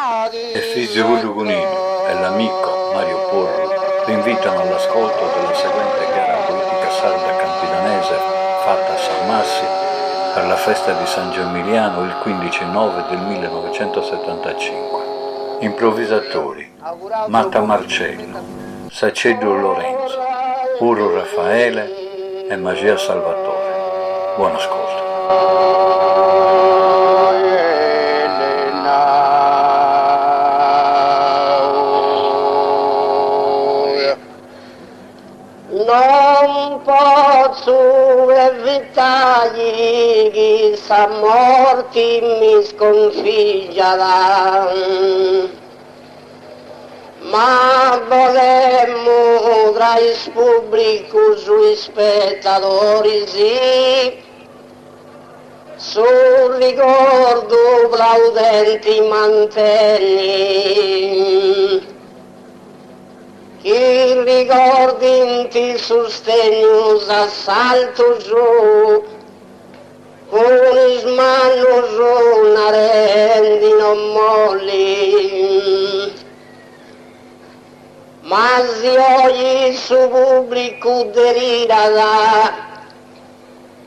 Efisio Gudugunino e l'amico Mario Porro vi invitano all'ascolto della seguente gara politica sarda campidanese fatta a Salmassi per la festa di San Gemiliano il 15/9 del 1975. Improvvisatori: Matta Marcello, Sacedo Lorenzo, Uro Raffaele e Magia Salvatore. Buon ascolto. Non posso evitare che sa morti mi sconfiggerà, ma volemmo tra il pubblico sui spettatori sì, sul ricordo plaudenti mantenni. Chi ricordi in ti sostegno assalto giù, con smanno su una rendi non molli, ma si oggi su pubblico derira,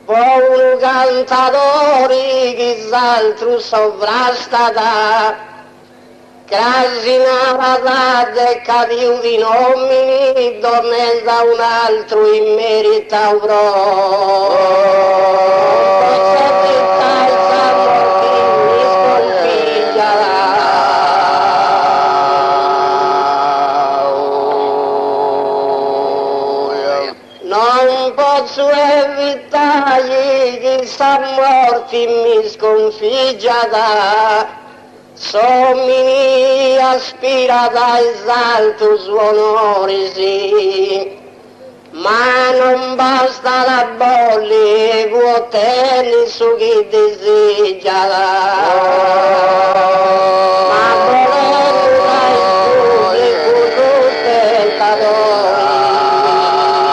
poi un cantatore che s'altro sovrastata, Casinava e cadiu di nomini, dormendo da un altro in merito avrò. Questa città il sangue mi sconfiggerà. Non posso evitare che sta morti mi sconfiggerà. Sommi aspira da esalto suonori sì, ma non basta la bolle, può tenere su chi desidera. Ma volendo dai pubblico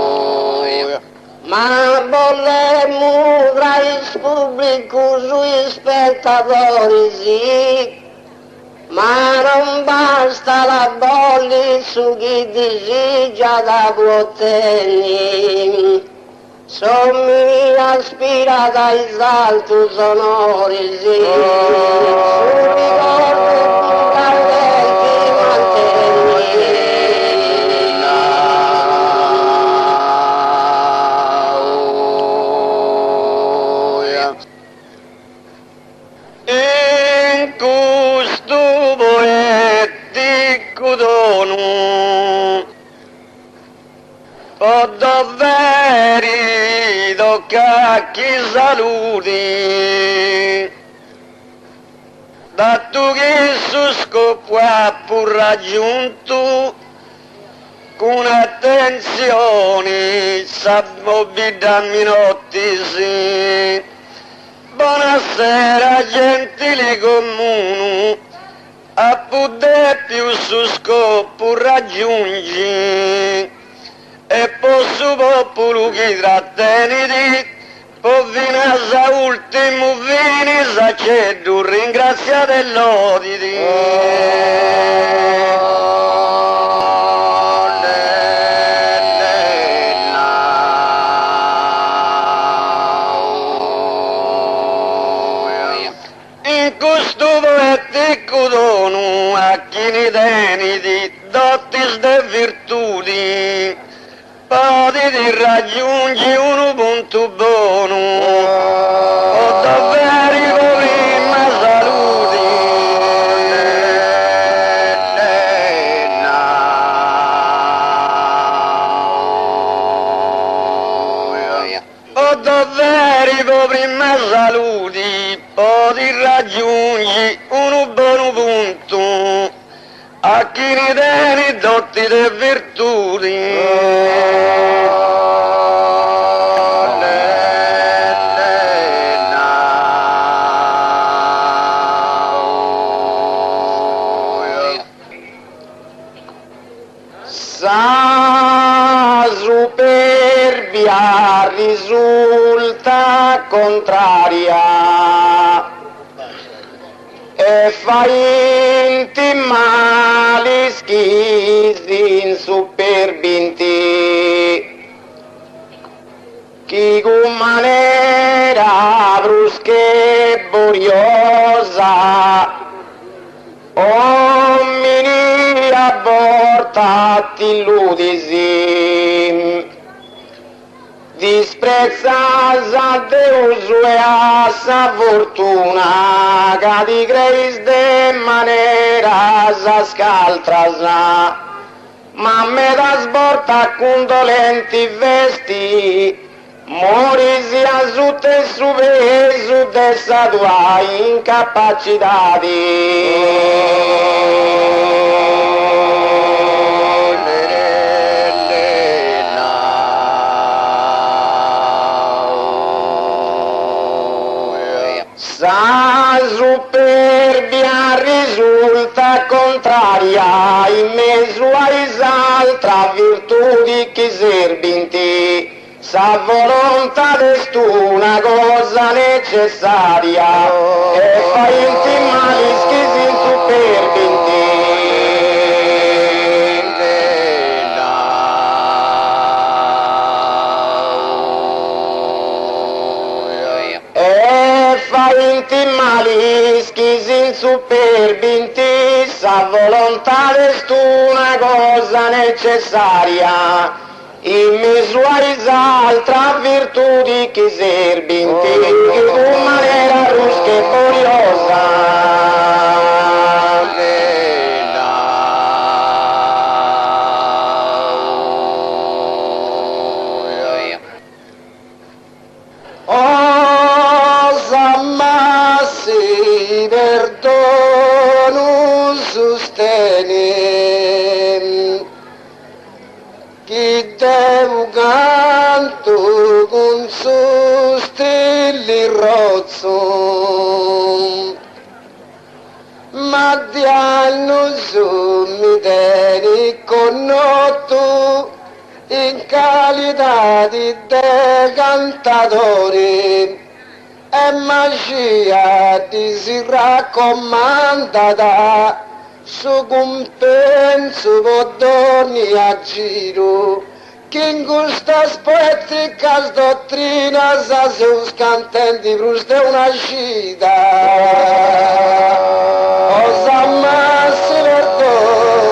spettatori, ma volemmo tra il pubblico sui spettatori sì, ma non basta la bolle su chi desidera da poterni. Sommi aspira dai salto sonori sì, su ricordo candenti mantenni. In questo poetico dono ho doveri tocca chi saluti, dato che su scopo ha pur raggiunto con attenzione s'abbobida minotti sì. Buonasera gentili comuni, a poter più su scopo raggiungi e posso popolo che tratteniti, può venire a ultimo vini sacedo ringraziate l'oditi. Dono a chi ne teniti dotis de virtudi, potete raggiungere un punto buono, o doveri prima saluti. O doveri prima saluti, potete raggiungere un buono punto, a chi ne tiene dotti de virtudi. Sa superbia risulta contraria fainti mali schisi insuperbinti, chi con maniera brusca e boriosa omini abortati ludisi, disprezzas a Deus e a sa fortuna, che di creis de maneras ascaltras, ma me da sborta con dolenti vesti, morisi a su te su peso dessa tua Sa superbia risulta contraria in mezzo all'altra virtudi che serbinti, sa volontà d'est una cosa necessaria e fa inti mali schisi superbinti. Inti mali schisi superbinti, sa volontà d'est una cosa necessaria in mezzo all'altra virtudi che serbinti, che con maniera rusca e curiosa perdono sostene, chi devo canto con sostelli rozzo, ma di anno su mi tieni connotto in qualità di cantatore. E magia ti si raccomandata su compenso podoni a giro che in questa poetica dottrina sa se scantenti fruste una scita osa massi perdono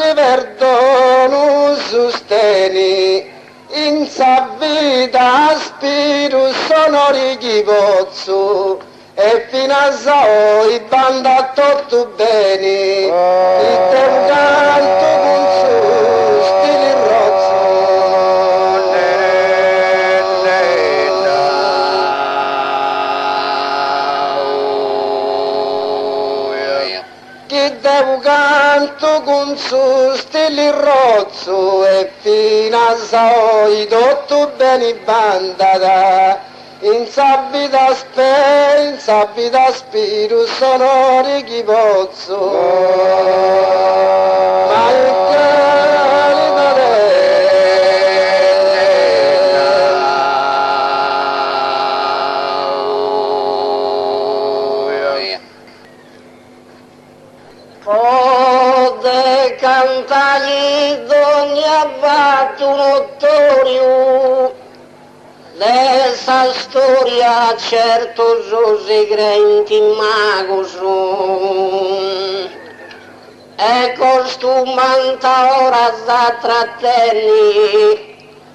se perdono sosteni in sa vita spiro sonori chi pozzo e fino a i banda tutto bene il te canto con su stili rozzo che devo canto con su stili rozzo e fino a tutto bene bandata in sabita spiro sonori chi pozzo ma il cantagli d'ogni abbatto notorio dessa storia certo segreti mago son e costumanta ora da trattenni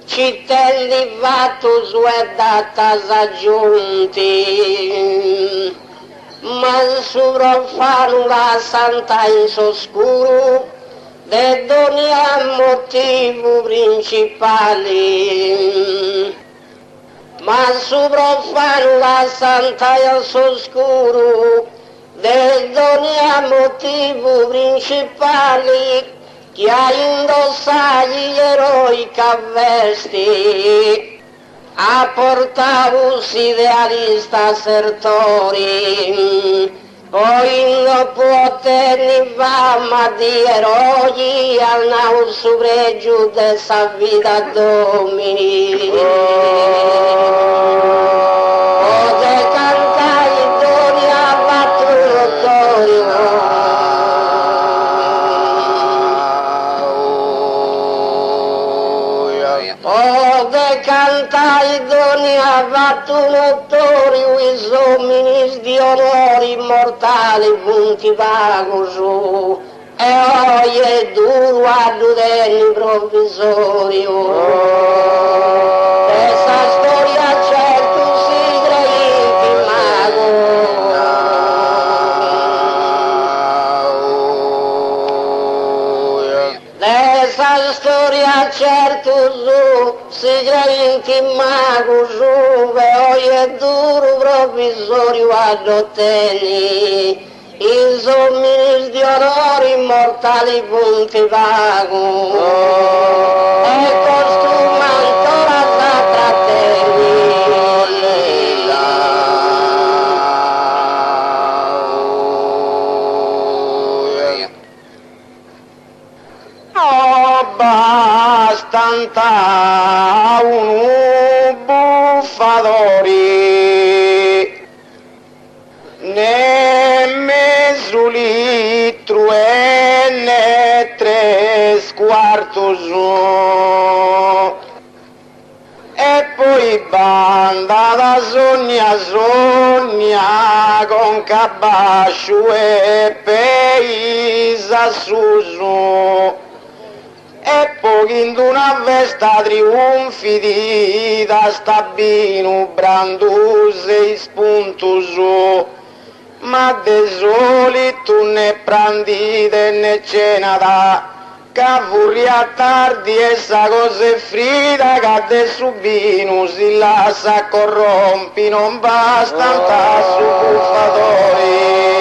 cittelli vatto su e data aggiunti ma sovraffanno la santa in soscuro de ogni motivo principale ma sovraffanno la santa in soscuro de ogni motivo principale che ha indossato gli eroi che vesti a portavus idealista sertori Poi non può tenere fama di eroi al nau su pregio dessa vita domini. Ode cantai doni a battutorio. Ode cantai doni a battutorio i somminis di onori immortali punti vago su. E oie duro addudelli provvisorio. Questa storia certo si creiti mago. Questa storia certo si creiti mago su. E oie duro provvisorio addotteni. I somminis di onori immortali punti vago e costuma ancora trattelli. Abbastanza un buffadori ne mezzo litro e ne 3/4 e poi banda da sogna con cabascio e peisa su e poi in una vesta trionfi di da stabino branduse e spuntuso. Ma de solito ne prandite ne cena da cavurria tardi e sa cose frida che de subino si lascia corrompi non basta un tasso buffatori.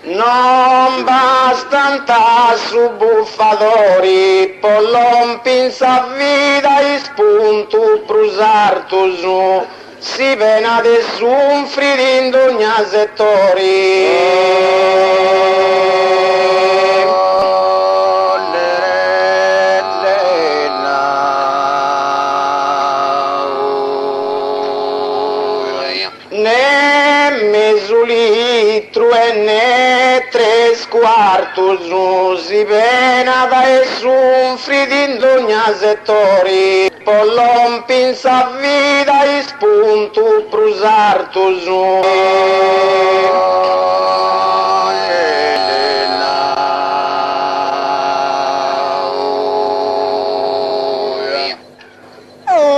Non bastanta su buffadori, pollompi sa vita e spunto prusartu su, si vena de sunfri in ogni settori. Ne mezzo litro e ne 3/4 si vena da e sunfri in ogni settori. Pollompi sa vita e spunto prusartu su.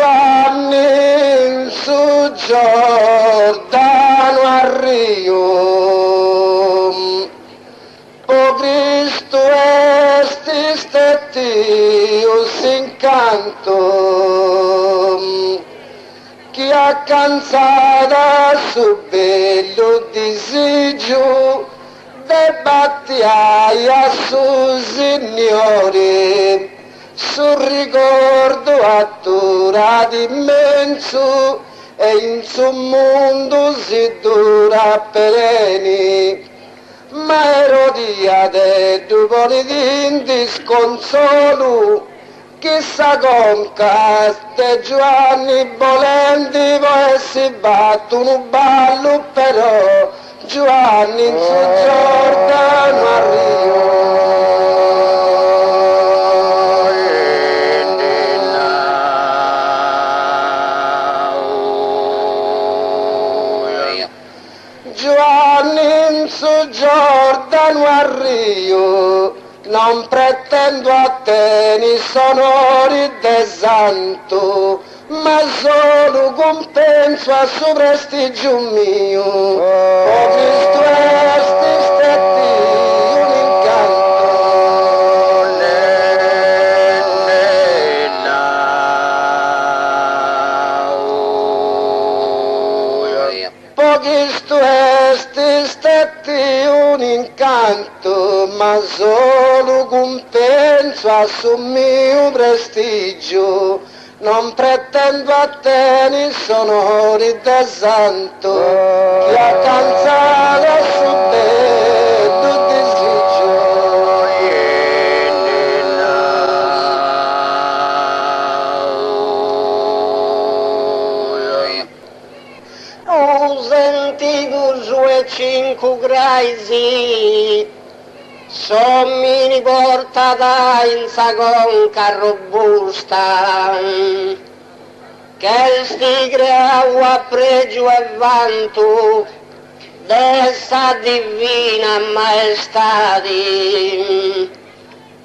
Vanni su Giordano a Rio, o Cristo esti stettius incanto, chi ha cansata su bello disagio, debattiaia su signore, sul ricordo atturato immenso e in suo mondo si dura pereni. Ma erodiate dopo di disconsolo, chissà con caste Giovanni volenti poi si battono ballo però Giovanni in su Giordano a Rio. Giovanni in su Giordano a Rio, non pretendo a te ni sonori de santo, ma solo compenso a suo prestigio mio. O Cristo esti stetti un incanto. Cristo esti stetti un incanto, ma solo con te penso a sul mio prestigio, non pretendo a te ni sonori da santo, che ha canzato su te tu desigio. Ho sentito su e 5 graisi, sommi portata in sagonca robusta, che sti creavo a pregio e vanto d'essa divina maestadi,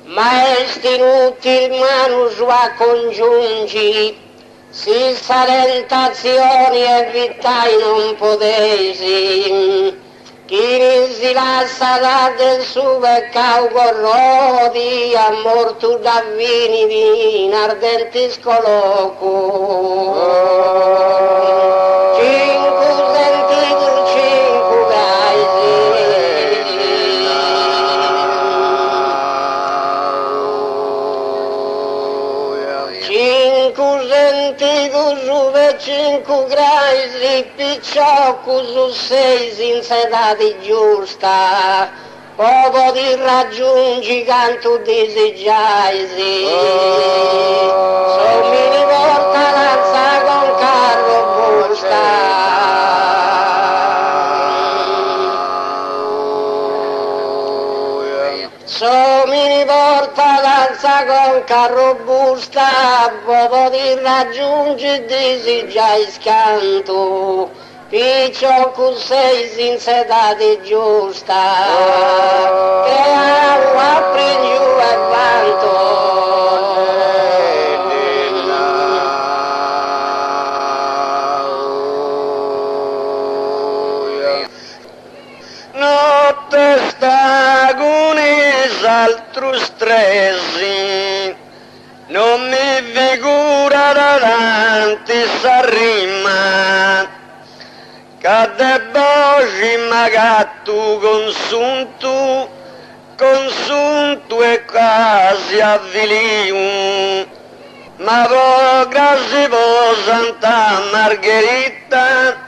maestri inutili manu sua congiungi, si sa tentazioni evitai non potesi, chi si lascia da del suo peccato corrodi, a morto da vini in ardenti scoloco. Cinque sentiti, 5 paesi, cinque sentiti su per 5 graisi, picciocco su 6 senza età di giusta, poco ti raggiungi canto desigiaisi, sommi di porta lanza con carro busta. Sommi porta lanza con carro busta, poco ti raggiungi desigiai scanto, picciocco sei senza età di giusta, che acqua pregiù e vanto. Notte sta con altro stresi, non mi figura davanti sa rima, che debbo gatto consunto e quasi avvilio, ma poi grazie a Santa Margherita,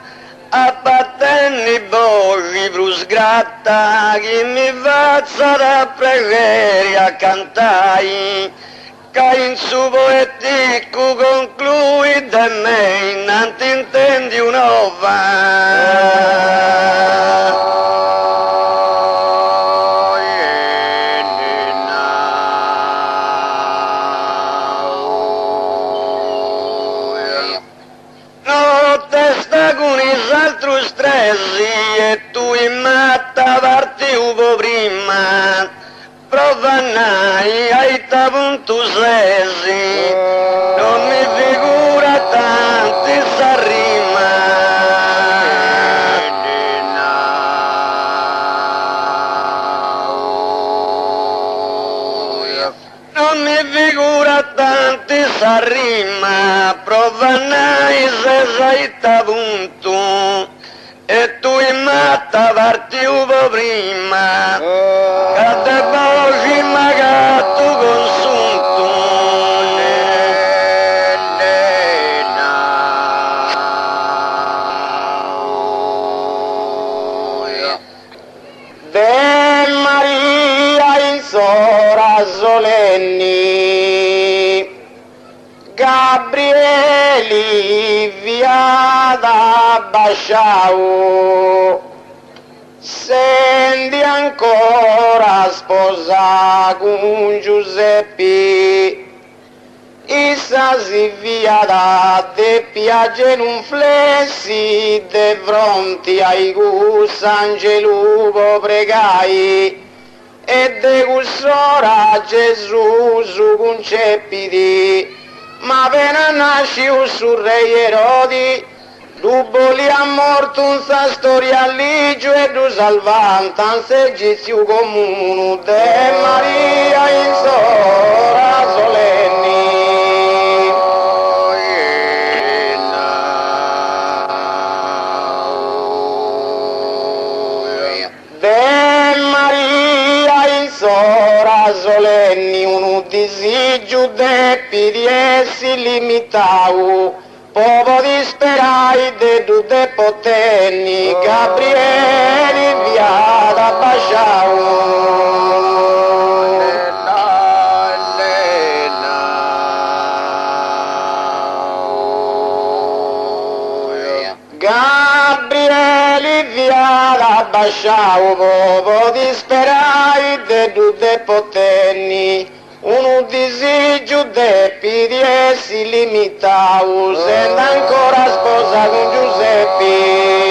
a battenni voci brusgratta, che mi faccia da pregare a cantare, che in suo poetico conclui da me, non ti intendi un'ova. Altro stressi e tu in matta parti upo prima, provannai ai punto sesi, non mi figura tanti sa rima. Non mi figura tanti sa rima, provannai se sei punto, e tu in matta parti upo prima, che te voci magato consunto. De Maria in sora solenni, Gabrieli via da Basciao, senti ancora sposa con Giuseppe, issa si via da te piace in un flessi, de fronte ai Sant'Angelo pregai, e de cussora Gesù su concepiti, ma appena nasciu su re Erodi, dubbo li ha morto un sa storia ligio e du salvantan se egiziu comunu de Maria in sora solenni. De Maria in sora solenni Giudeppi di essi limitau, povo disperai de tutte potenni, Gabrieli via da Basciau. Gabrieli via da Basciau, povo disperai de tutte potenni, uno disi Giudeppi di essi limitau, senda ancora sposa con Giuseppi.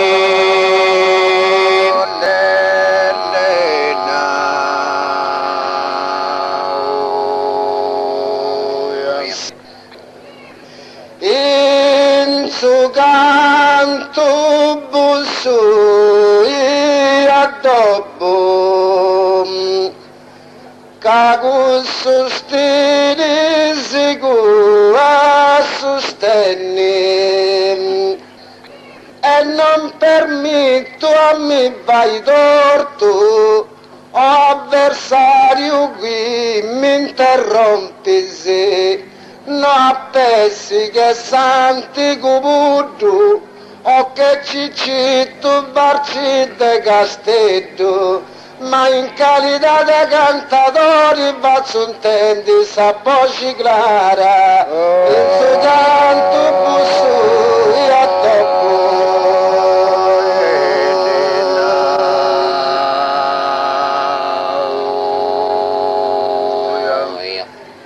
In su canto busso e addobbo, cago sostiene sicuro a sostenere, e non permetto a me vai torto, avversario qui mi interrompi se no appessi che santi cubuddu o che ciccitto barci de castello, ma in qualità di cantatori faccio intendi sa voce clara, in suo canto busso e a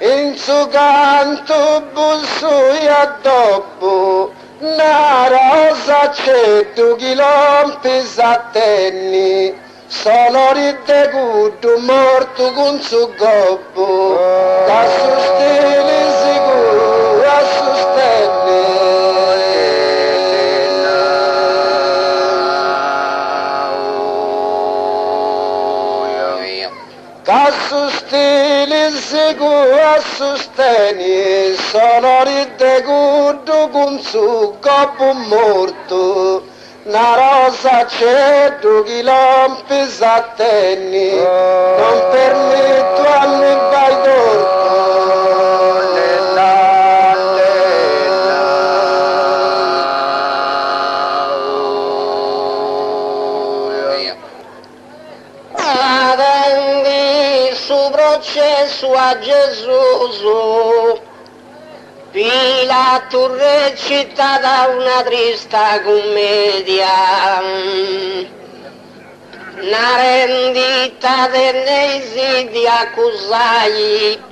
in suo canto busso e addobbo, una rosa c'è tu chi lompi s'attenni, sono rideguto morto con suo gobbo, da suo stile sicuro a sostegni. Che su stile sicuro a sostegni, sono rideguto con suo gobbo morto, una rosa c'è tu chi lompi s'attenni, non permetto a me vai torto. Adendi su processo a Gesù, Pilato recita da una trista commedia, una rendita dell'esi di accusai,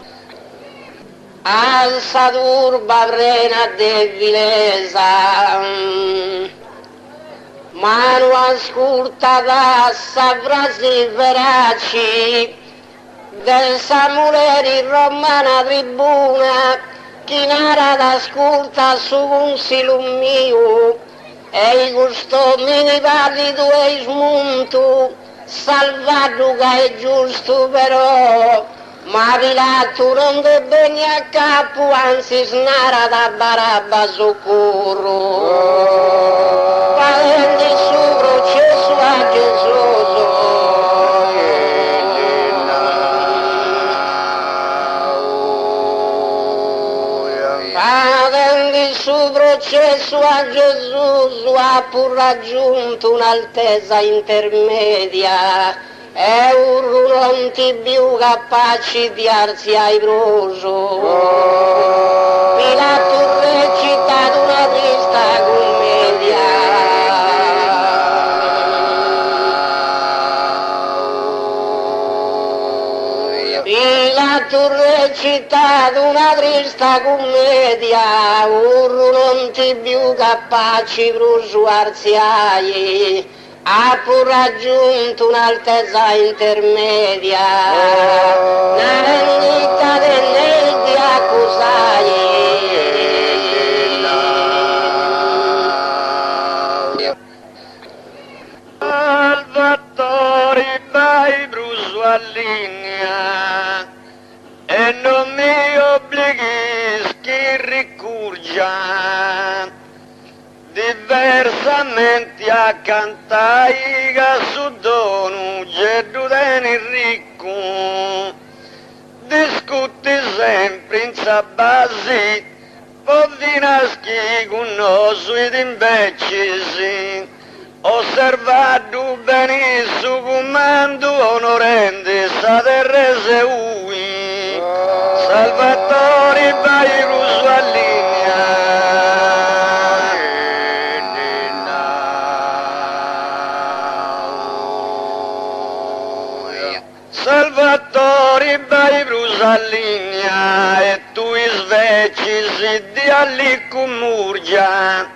alza turba prena de vilesa, mano ascolta da sa frasi veraci, del Samuleri romana tribuna, chi narra d'ascolta su consiglio mio, e i costomi di parli tu e smunto, salvato che è giusto però, ma Pilato non te bene a capo, anzi snara da Barabba soccorro. Parenti su processo a Gesù. Parenti su processo a Gesù, ha pur raggiunto un'altezza intermedia, è un non ti più capace di arsi ai broso. Pilato recita una trista commedia. Pilato recita una trista commedia, un non ti più capace di bruciarsi ai, ha pur raggiunto un'altezza intermedia, una rendita dell'enti accusai. Salvatori vai bruso a linea, e non mi obblighi che ricurgia, diversamente a cantare su dono geddu deni ricco, discuti sempre in sabasi, povinaschi con nosu ed imbecisi, osservado benissimo comando onorende sa terra seui, Salvatore Bairus Salvatore Bairus allinea e tu sveci di allicumurgia,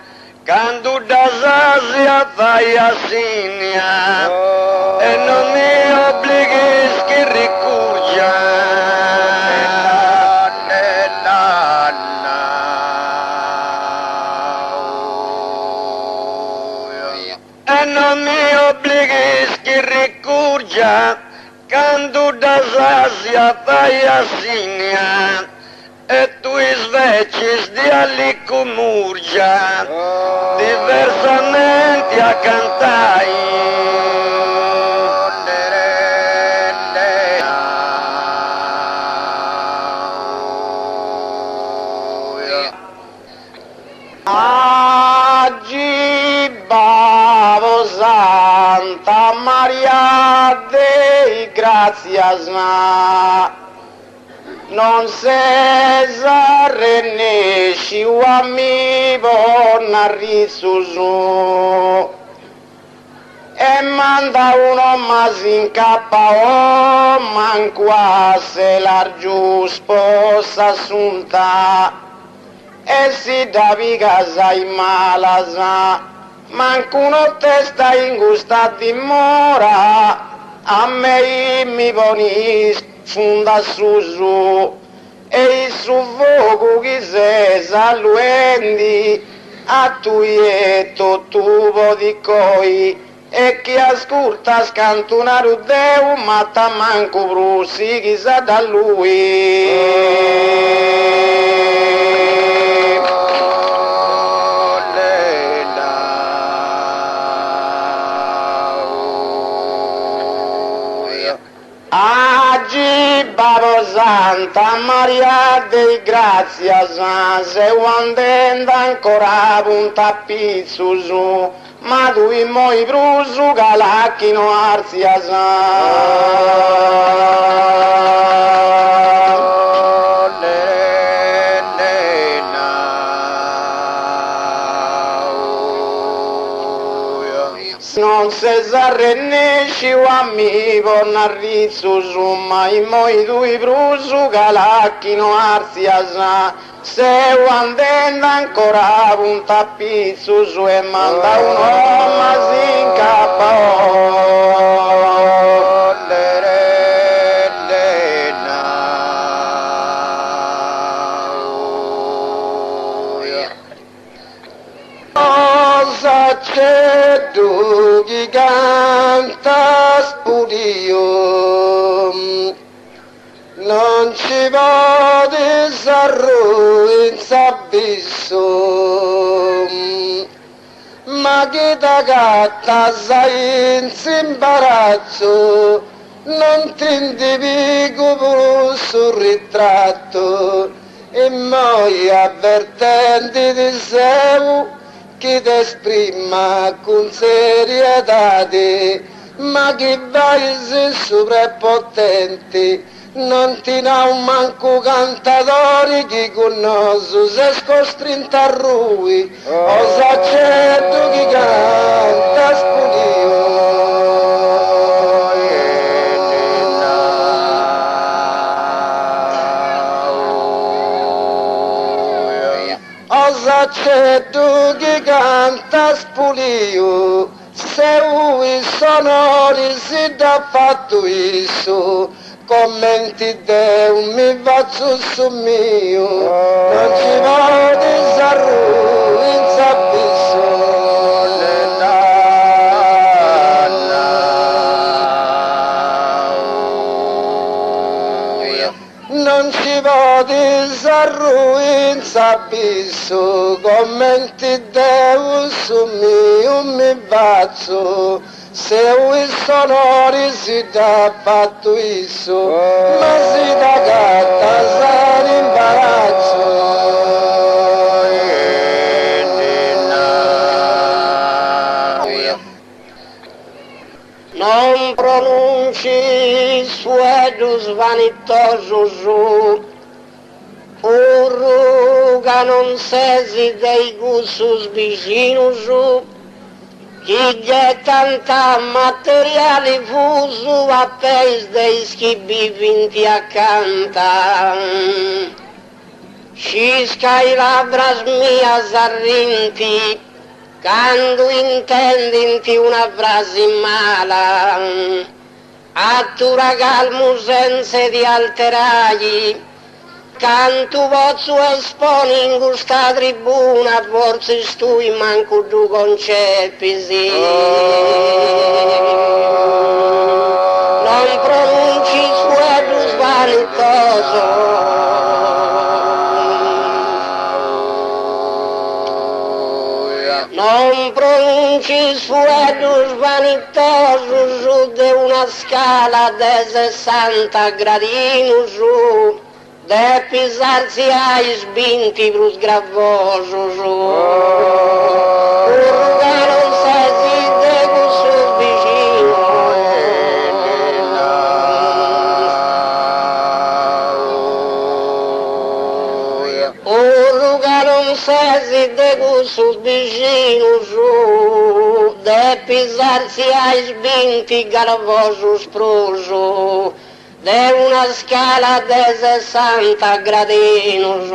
quando da Asia vai a Signa e non mi obblighi che ricurgia. E non mi obblighi che ricurgia, quando da Asia vai a Signa e tu sveci di allicumurgia, diversamente a cantai. Agibavo Santa Maria dei Grazias, ma non se zarrenesci uami bonarri su e manda uno mas in capao manco a se l'argiù sposa assunta e si davi casa in malasa manco uno testa ingusta dimora a me mi ponis funda su e il suo che se saluendi a tuieto tubo di coi e chi ascolta scantunare Deu matta manco brusi chissà da lui. Agibavo Santa Maria dei Grazias, se andando ancora un tappizzo su, ma tu in moi brusu galacchino arzias. Non se zarrenesci uami bonarri su ma in moi due brusu galacchino arzias se andando ancora un tappizzo su e manda un uomo si incappò. Cosa c'è tu chi canta spudio, non ci vodi sarro in s'abisso, ma chi da gatta sei in s'imbarazzo, non ti individuo pure sul ritratto, e moi avvertenti di seu, chi ti esprima con serietà, ma chi vai su prepotenti, non ti ha un manco cantatori chi conosco se scostrinta a lui, osa certo chi canta spudio. Osa certo chi canta spudio, se ui sonori si da fatto isso, commenti Deu mi faccio su mio, non ci vodi sarru in s'abisso. Non ci vodi sarru in s'abisso, commenti Deu su mio mi faccio, se il sonore si dà fatto isso, ma si da gatta sa l'imbarazzo. Non pronunci suedos vanitosos, urruga non sesi dei gussos viginos, que é tanta materiale fuso a pés deis que vivem a cantar. Ciscai labras minhas arrinti, quando intendem-te una frase mala, a tu ragalmo senza di alteragli, canto vozzo esponi in questa tribuna, forse stui manco tu concepisi. Non pronunci suedos vanitoso, non pronunci suedos vanitosos de una scala de 60 gradinos, de pisar-se ais 20 pros gravosos. Urrugaram-se de gossos viginos, urrugaram-se de gossos viginos, de pisar-se ais 20 gravosos pros de una scala de 60 gradinos,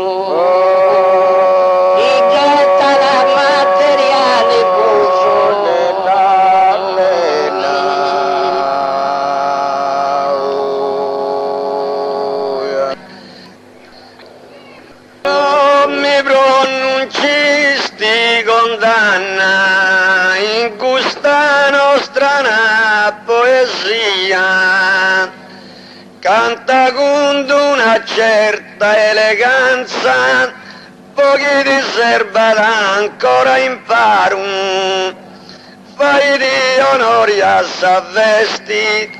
e getta da materiale buso. Non mi pronuncisti condanna in questa nostra poesia, canta con una certa eleganza, pochi ti serva ancora imparo, fai di onori a sa vesti,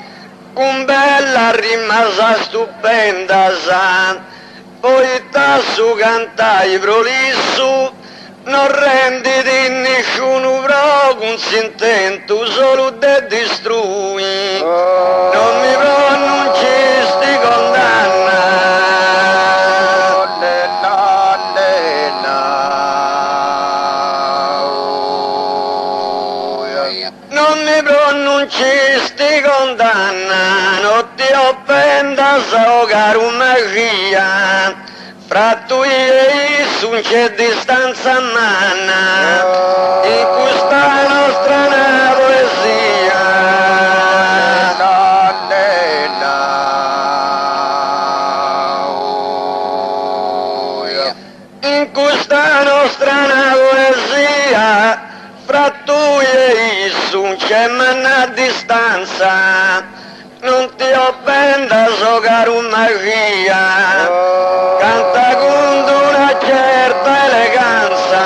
con bella rimasa stupenda sa, poi tassu cantai prolisso, non rendi di nessuno pro, con s'intento solo de distrui, non mi pronuncisti condanna. Non mi pronuncisti condanna, non ti offenda so caro magia, fra tu e io non c'è distanza manna, in questa nostra poesia. In questa nostra poesia, fra tu e io non c'è manna distanza, non ti offenda so caro magia, canta con una certa eleganza.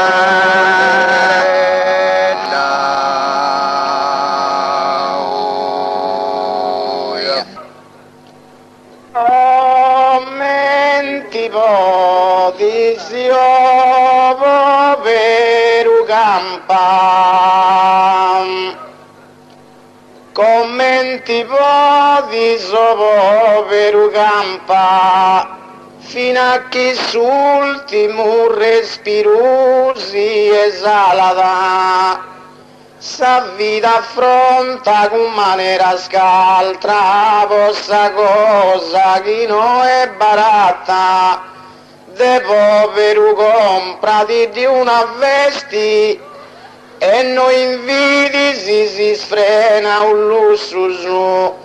Commenti potizio povero campa, commenti potizio povero campa, fino a che s'ultimo respiro si esalata, sa vita affronta con maniera scaltra, possa cosa che non è baratta, de povero comprati di una vesti, e noi invidi si sfrena un lusso,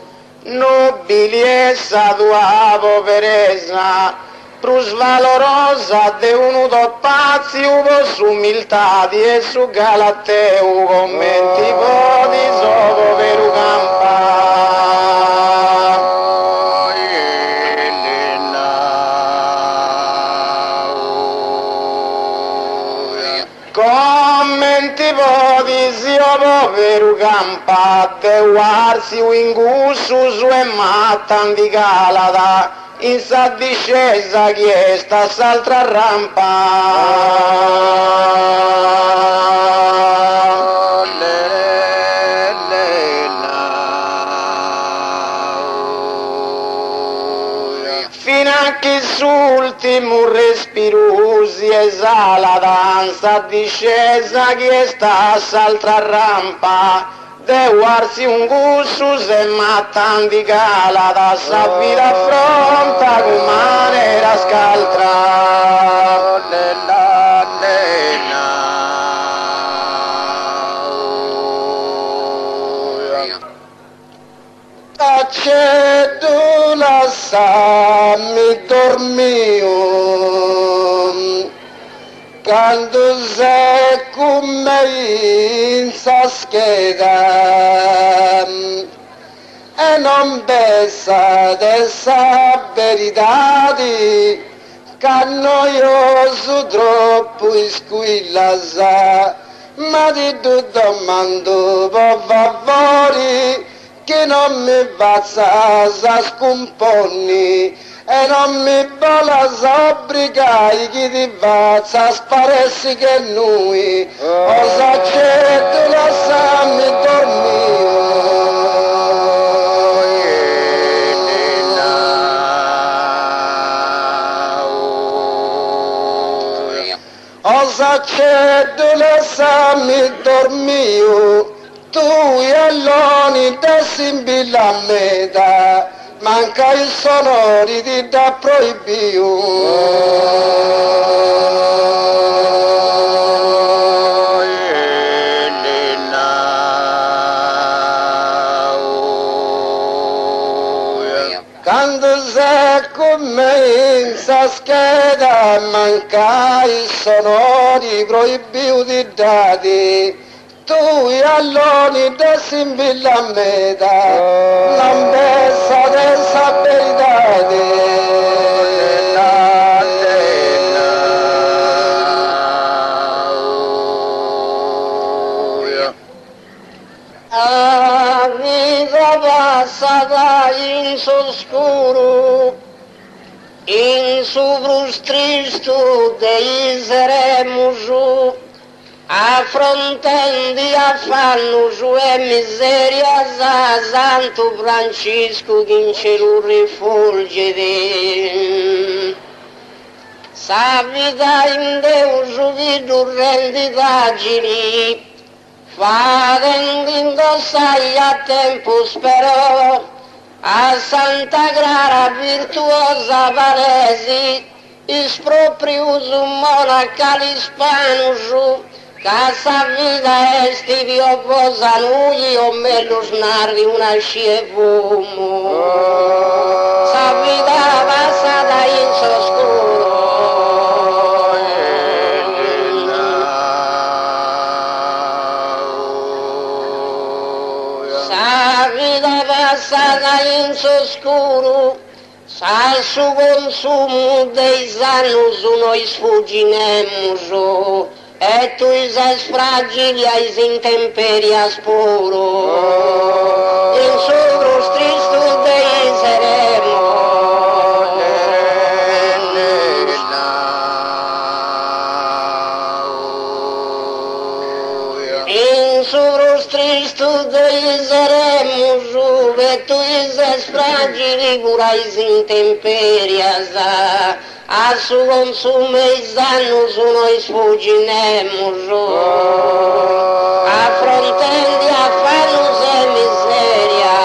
nobili essa tua poverezza, plus valorosa de uno do pazio su umiltà e su galateu commenti podi so povero campa. Commenti podi visio povero campa, de guarsi in gusto su e mattan di calada, in sa discesa chiesta s'altra rampa. Fino a che s'ultimo respiro si esala danza discesa chiesta s'altra rampa, de guarsi un gusto se mattan di calada, sa vita affronta con maniera scaltra. Accedo la sa mi dormio, quando sei con me in sa scheda, e non pensa dessa verità, che noioso troppo squilla sa, ma di tu domando per favore, che non mi faccia a scomponni e non mi vuole obbligare che ti faccia a spararsi che noi osa accetto lasciarmi dormire. Osa accetto lasciarmi dormire. Tu e alloni dessi la meta, manca i sonori di da quando sei con me in sa scheda, manca i sonori proibiti dati. Tu e alloni dessi la meta, non pensa dessa verità. La vita passata in s'oscuro, in su frustristo dei saremo giù, affrontando affanno su e miseria sa Santo Francisco che in cielo rifulgere. Sa vita in Dio che tu rendi tagili, facendo indossare a tempo spero, a Santa Clara virtuosa palesi, ispropriuso monaca ispano giù, casa vita esti vi opposa noi o me lo snarri una scie fumo. Sa vita passata in s'oscuro, sa vita passata in s'oscuro, sa su consumo dei sanno su noi sfuggimemo. E tu sei fragili ai intemperie a sporo, in sogro stristo dei seremo. In sogro stristo dei seremo, e tu sei fragili pure ai intemperie a su consumo i sanno su noi sfuggiremo, affrontando affanno e miseria.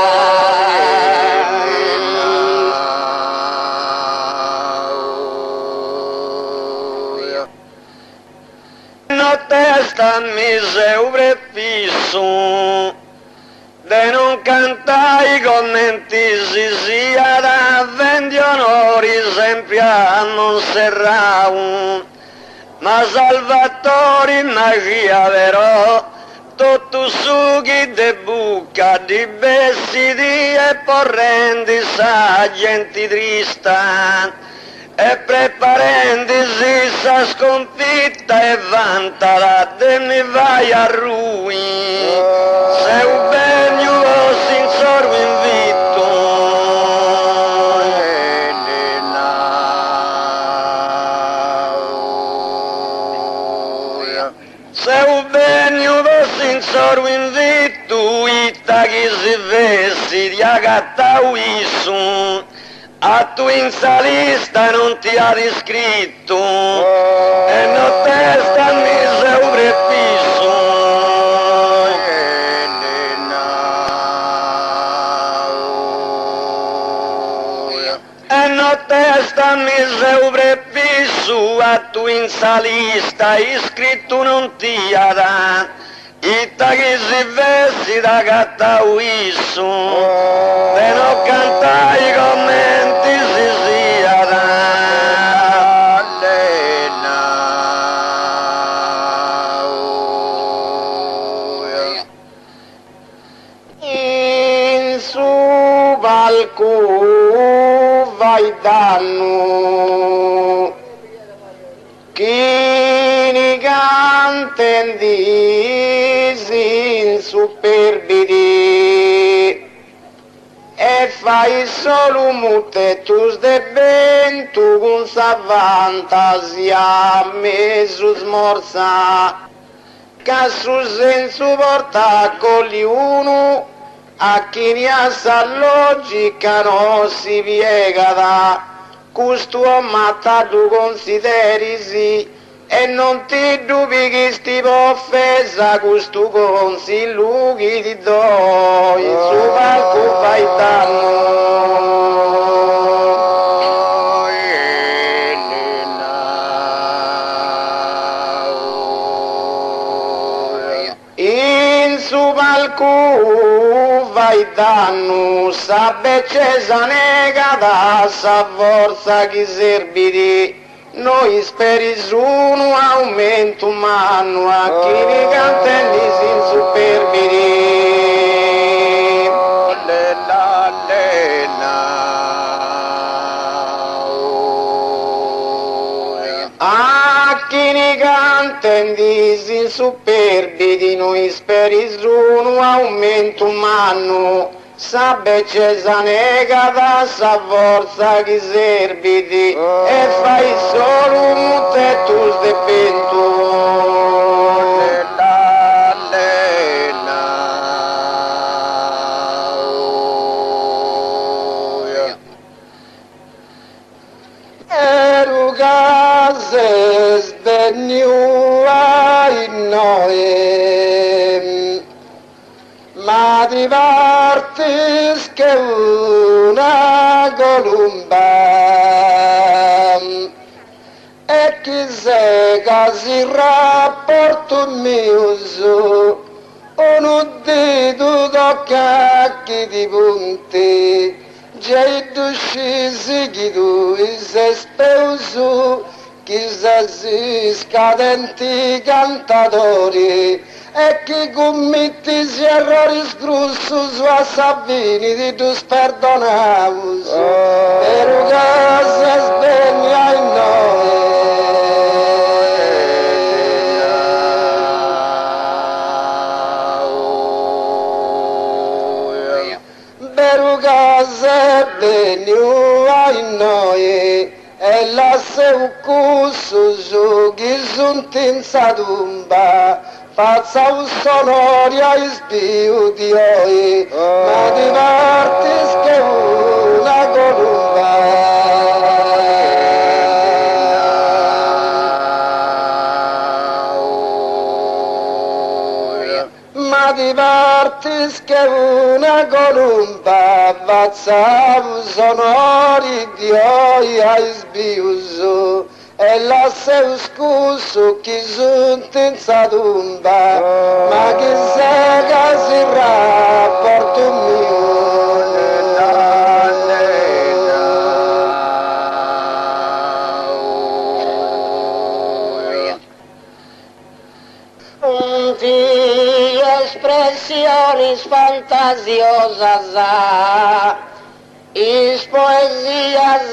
No testa mi sei prefisso, de non cantai commenti si sia da vendi onori sempre a non serrau, ma salvatori magia vero, tutto sughi de buca di vestiti e porrendi sa gente trista, e pre parentesi sa sconfitta e vantala de mi vai a ruin se un benio sin sorvo invito se un benio sin sorvo invito ita che si vesti di agattau isun a tu in salista non ti ha riscritto e non testa mi se piso e non testa mi se piso a tu in salista iscritto non ti ha dato Ita che si vesti da cattauisso, e non cantai commenti si sia da in su balcone vai danno, chi ni cantendi superbidi e fai solo mutetus de bentu con sa fantasia mesu smorza che su senso porta colli uno a chi ne ha sa logica non si piega da questo ammatta tu considerisi e non ti dubbi che sti offesa questo consiglio che ti do in suo palco fai in suo palco vai danno sa beccesa negata sa forza che serviti noi speri su un aumento umano a chi ne cantelli sin superbidi a chi ne cantelli sin superbidi noi speri su un aumento umano sa beccesa negata sa forza che serviti e fai solo un tettus de pentu erugases beniua in noi ma ti partis che una colomba e chi se casi rapporto mio su uno dito tocca chi ti punti già i duscisi chi tu sei speuso chissà si scadenti cantatori e chi commetti si errori scrussu su a Savini di tu sperdonavus per casa sveglia in noi per casa sveglia in noi e la seu cusso su chi sunt in sa tumba Faccia un sonoria isbiu di oi, ma di martis che una columba. Ma di martis che una columba, faccia un sonori di oi a isbiu su. E la seu scuso chi sunt in sa tumba, ma chi sega si rapporto mio. Un di espressioni fantasiosas is poesias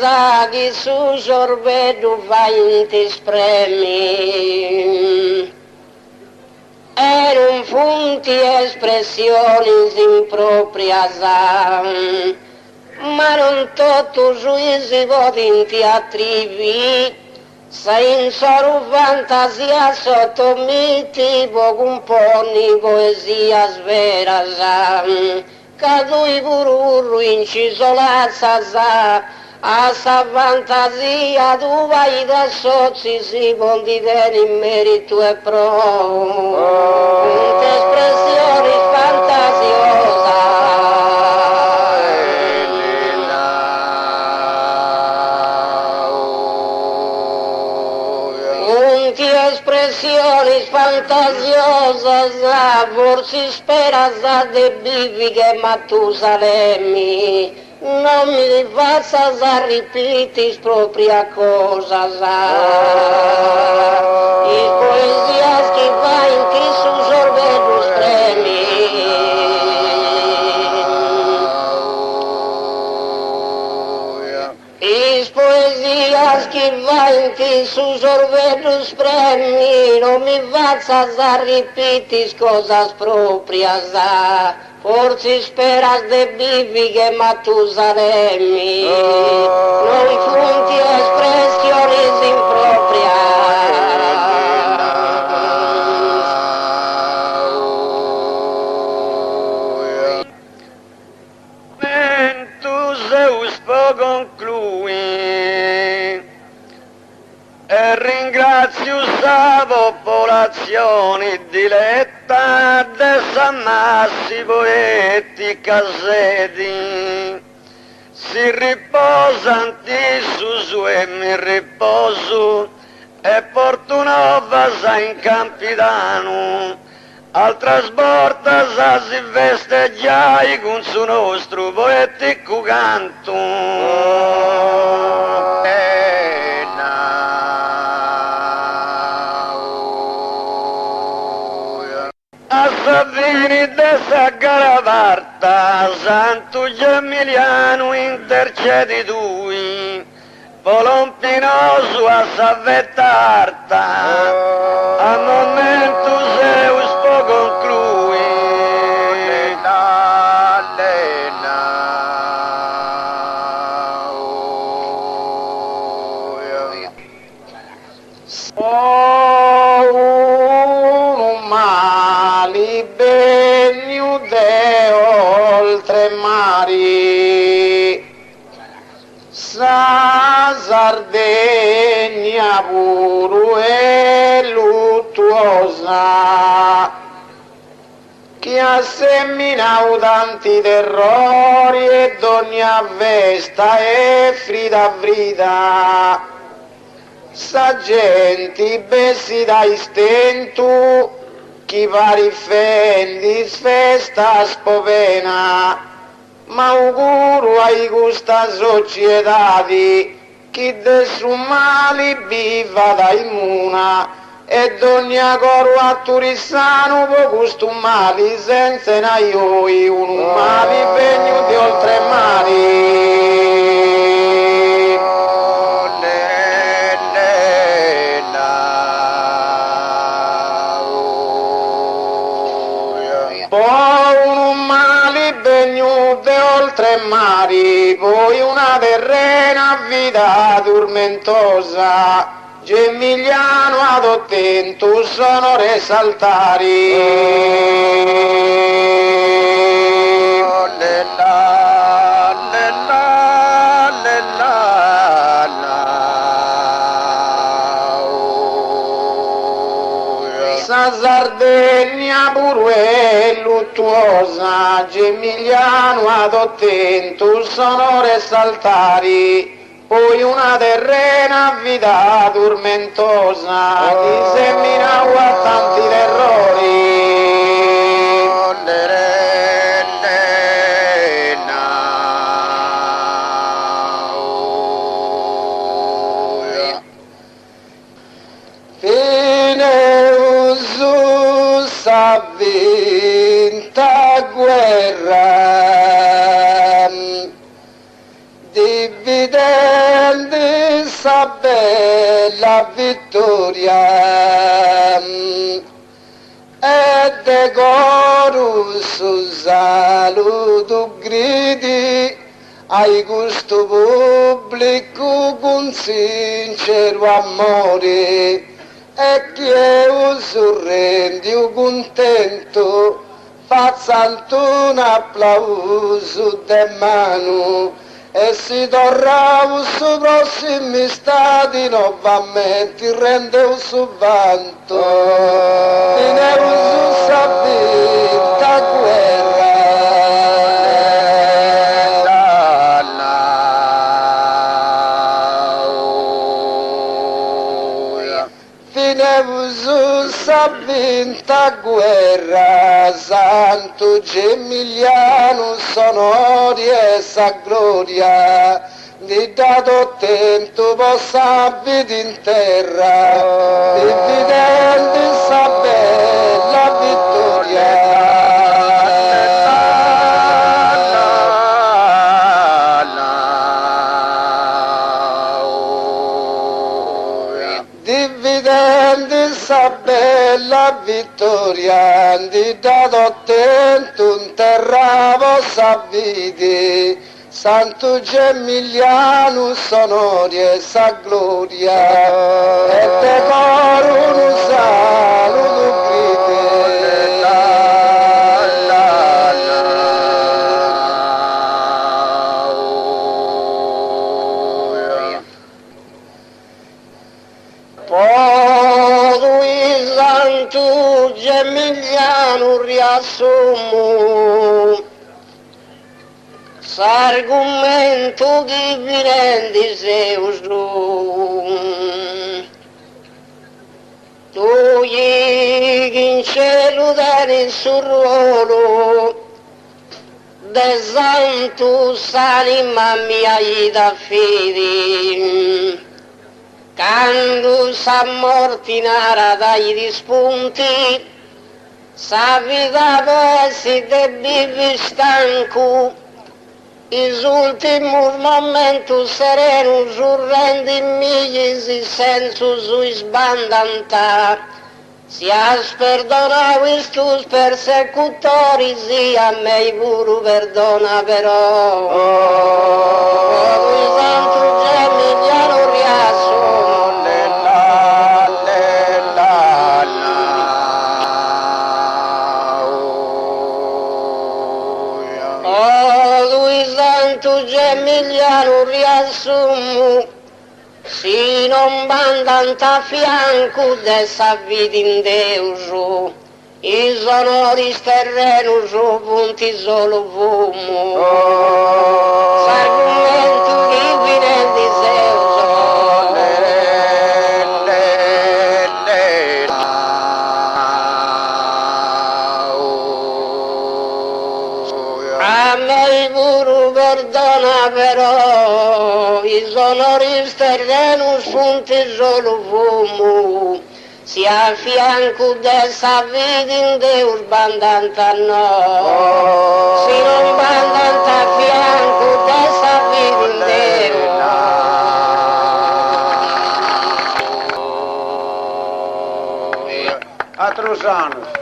que su sorvedo vai te espremi. Eram fonti expressões improprias, mas não todo juízo podem te atribuir, sem só fantasia sottomiti, compõe poesias veras, cadu i bururu incisolazas, a sa fantasia tu vai da soci si condiveni in merito e pro espressioni fantasiose espressioni fantasiose forse speras de biviche Matusalemi. Non mi faças a repetir propria cosas, e poesias que vai que susorver os prêmios. E poesias que vai que susorver os prêmios, não me faças a repetir coisas próprias. Forse speras de biviche Matusalemi, non fonti espressioni improprias. Mentus eus po conclui, e ringrazio sa popolazione diletta de s'ammassi poetica sedi, si riposanti su sue mi riposo e porto novas in Campidano, altra sborta si festeggiai con su nostro poetico canto. A Savini de Sagaravarta, Santo Gemiliano intercedi tui, Volompinoso a Savettarta, a momento Zeus po conclui. Sa Sardegna pure è luttuosa, che ha seminato tanti terrori e ogni avvesta è frida frida. Sa gente bessi da istento, chi va rifendi festa spovena, ma auguro ai questa società chi de su mali viva da immuna e ogni coro a turissano può questo mali senza naioi un mali vegno di oltre mari. Oltre mari, poi una terrena vita tormentosa, Gemiliano ad ottento sonore saltari. Sa Sardegna pure è luttuosa, Gemiliano ad ottento sonore saltari, poi una terrena vita tormentosa, che semina a tanti terrori. Vinta guerra la vittoria e decorus saluto gridi ai gusto pubblico con sincero amore e chi è un sorrendio contento facciando un applauso de mano e si torna su prossimi stati nuovamente rende su vanto e ne uso sapita guerra vinta guerra, Santo Gemiliano sonori e sa gloria, di dato tempo possa vita in terra, dividendo sa bella vittoria. Dividendo sa bella vittoria, di dato attento in terra vostra vidi, Santo Gemiliano sonori e sa gloria, e decoro un saluto gride. Poi Santo Gemiliano riassumo s'argomento che viene Zeus tu gli in cielo dai sul ruolo de Santo Salima mia da fede quando sa mortinara dai dispunti, sa vita pesi de vivi stanco, is ultimos momentos serenos urrendi milhas e sensos os bandanta, se as perdona estos persecutores e a mei puro perdona però. O Santo Gemiliano riassumo Santo Gemiliano riassumo si non bandano a fianco dessa vita in Deuso i sonori terreno su punti solo fumo s'argomento che viene di Zeuso a me pure perdona però i sonori terreno spunti solo fumo si a fianco dessa vita in Deus bandanta no si non bandanta a fianco dessa vita in Deus Atrosanos